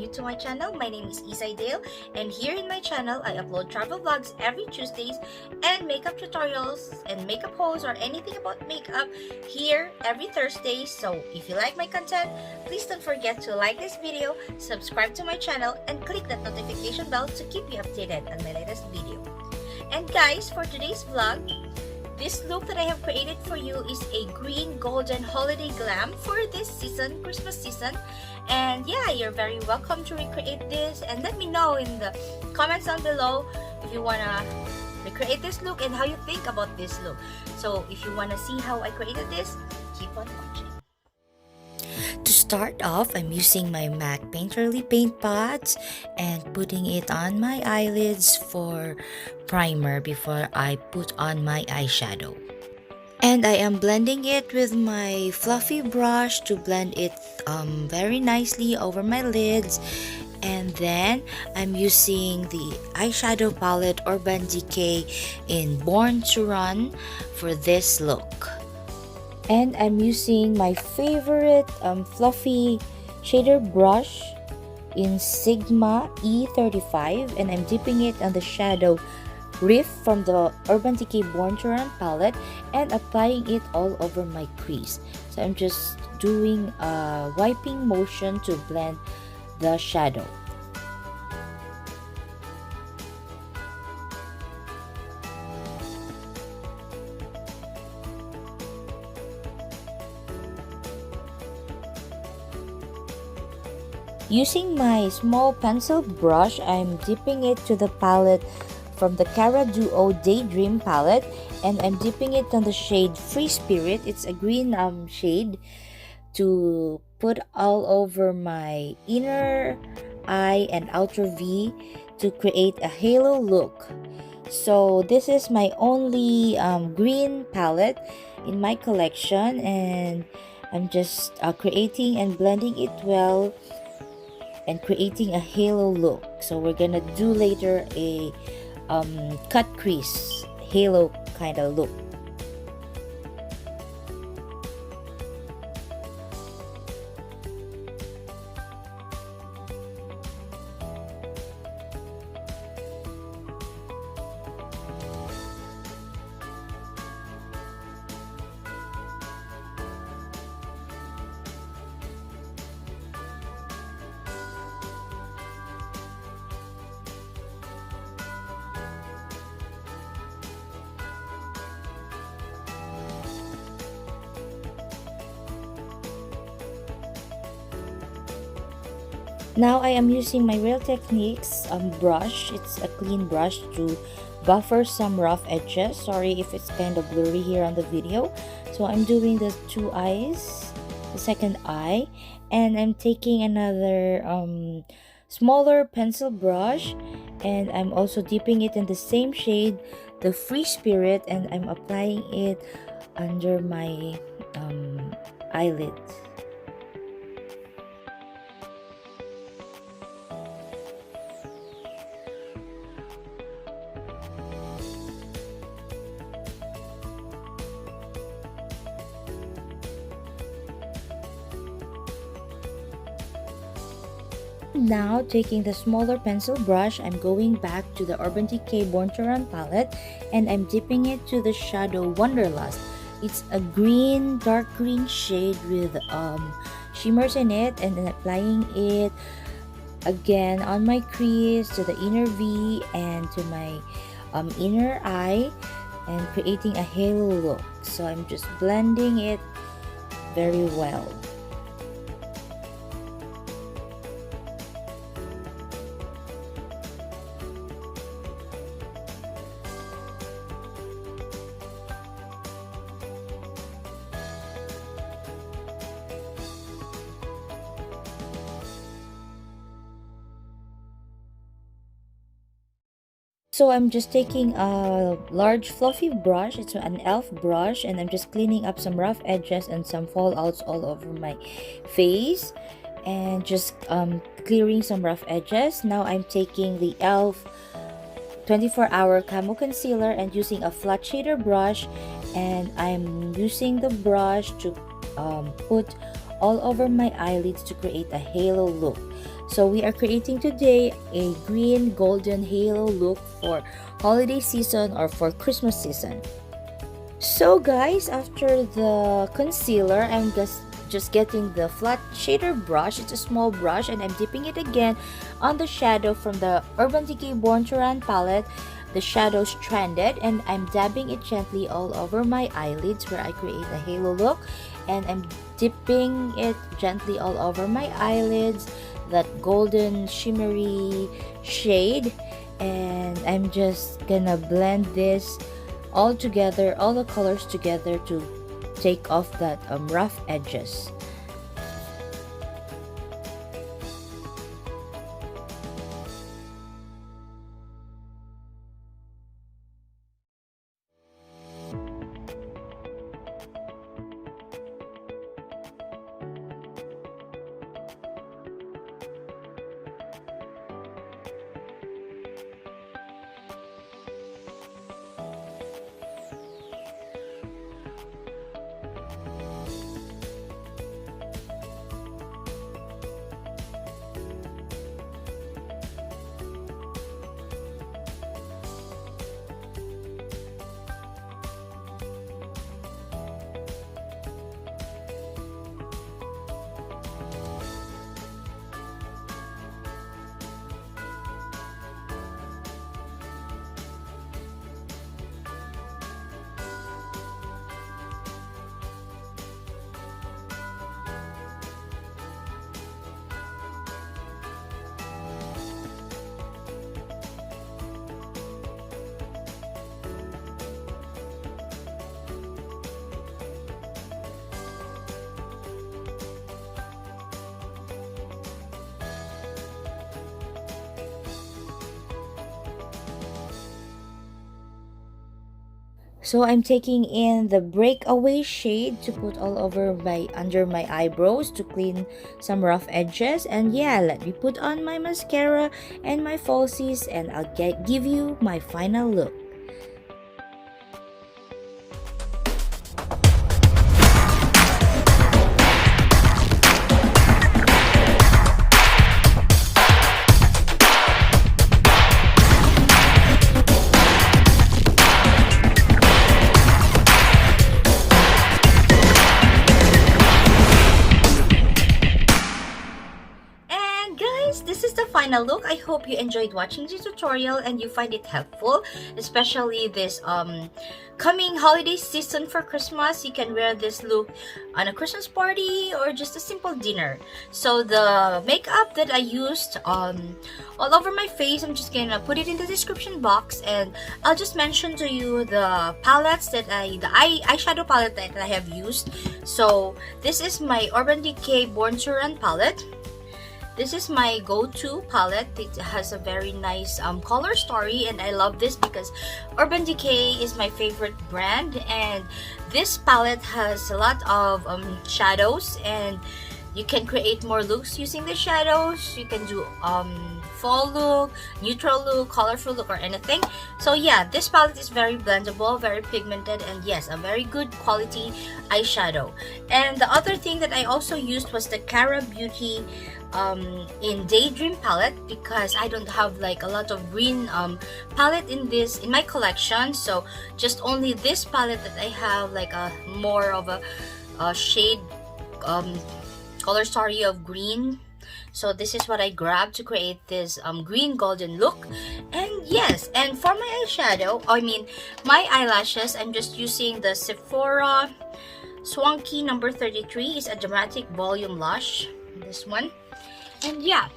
new to my channel, my name is Ysay, and here in my channel, I upload travel vlogs every Tuesdays and makeup tutorials and makeup hauls or anything about makeup here every Thursday. So if you like my content, please don't forget to like this video, subscribe to my channel, and click that notification bell to keep you updated on my latest video. And guys, for today's vlog, this look that I have created for you is a green golden holiday glam for this season, Christmas season. And yeah, you're very welcome to recreate this, and let me know in the comments down below if you wanna recreate this look and how you think about this look. So if you wanna see how I created this, keep on watching. To start off, I'm using my MAC Painterly paint pots and putting it on my eyelids for primer before I put on my eyeshadow. And I am blending it with my fluffy brush to blend it very nicely over my lids. And then I'm using the eyeshadow palette Urban Decay in Born to Run for this look. And I'm using my favorite fluffy shader brush in Sigma E35, and I'm dipping it on the shadow Riff from the Urban Decay Born to Run palette and applying it all over my crease. So I'm just doing a wiping motion to blend the shadow. Using my small pencil brush, I'm dipping it to the palette from the Cara Duo Daydream palette, and I'm dipping it on the shade Free Spirit. It's a green shade to put all over my inner eye and outer V to create a halo look. So this is my only green palette in my collection, and I'm just creating and blending it well and creating a halo look. So we're gonna do later a cut crease halo kind of look. Now I am using my Real Techniques brush. It's a clean brush to buffer some rough edges. Sorry if it's kind of blurry here on the video. So I'm doing the two eyes, the second eye, and I'm taking another smaller pencil brush, and I'm also dipping it in the same shade, the Free Spirit, and I'm applying it under my eyelid. Now, taking the smaller pencil brush, I'm going back to the Urban Decay Born to Run palette, and I'm dipping it to the shadow Wanderlust. It's a green, dark green shade with shimmers in it, and then applying it again on my crease to the inner V and to my inner eye, and creating a halo look. So I'm just blending it very well. So I'm just taking a large fluffy brush, it's an e.l.f. brush, and I'm just cleaning up some rough edges and some fallouts all over my face, and just clearing some rough edges. Now I'm taking the e.l.f. 24-hour Camo Concealer and using a flat shader brush, and I'm using the brush to put all over my eyelids to create a halo look. So we are creating today a green golden halo look for holiday season or for Christmas season. So guys, after the concealer, I'm just getting the flat shader brush. It's a small brush, and I'm dipping it again on the shadow from the Urban Decay Born to Run palette, the shadow Stranded, and I'm dabbing it gently all over my eyelids where I create a halo look, and I'm dipping it gently all over my eyelids, that golden shimmery shade, and I'm just gonna blend this all together, all the colors together, to take off that rough edges. So I'm taking in the breakaway shade to put all over my under my eyebrows to clean some rough edges. And yeah, let me put on my mascara and my falsies, and I'll give you my final look. This is the final look. I hope you enjoyed watching the tutorial and you find it helpful, especially this coming holiday season for Christmas. You can wear this look on a Christmas party or just a simple dinner. So the makeup that I used all over my face, I'm just gonna put it in the description box, and I'll just mention to you the palettes that the eyeshadow palette that I have used. So this is my Urban Decay Born to Run palette. This is my go-to palette. It has a very nice color story, and I love this because Urban Decay is my favorite brand, and this palette has a lot of shadows, and you can create more looks using the shadows. You can do fall look, neutral look, colorful look, or anything. So yeah, this palette is very blendable, very pigmented, and yes, a very good quality eyeshadow. And the other thing that I also used was the Cara Beauty in Daydream palette, because I don't have like a lot of green palette in my collection. So just only this palette that I have like a more of a shade color story of green. So this is what I grabbed to create this green golden look. And yes, and for my eyeshadow, my eyelashes, I'm just using the Sephora Swanky number 33. Is a dramatic volume lash, this one. And yeah,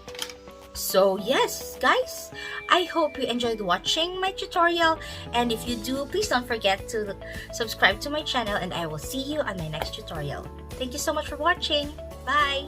so yes guys, I hope you enjoyed watching my tutorial, and if you do, please don't forget to subscribe to my channel, and I will see you on my next tutorial. Thank you so much for watching. Bye.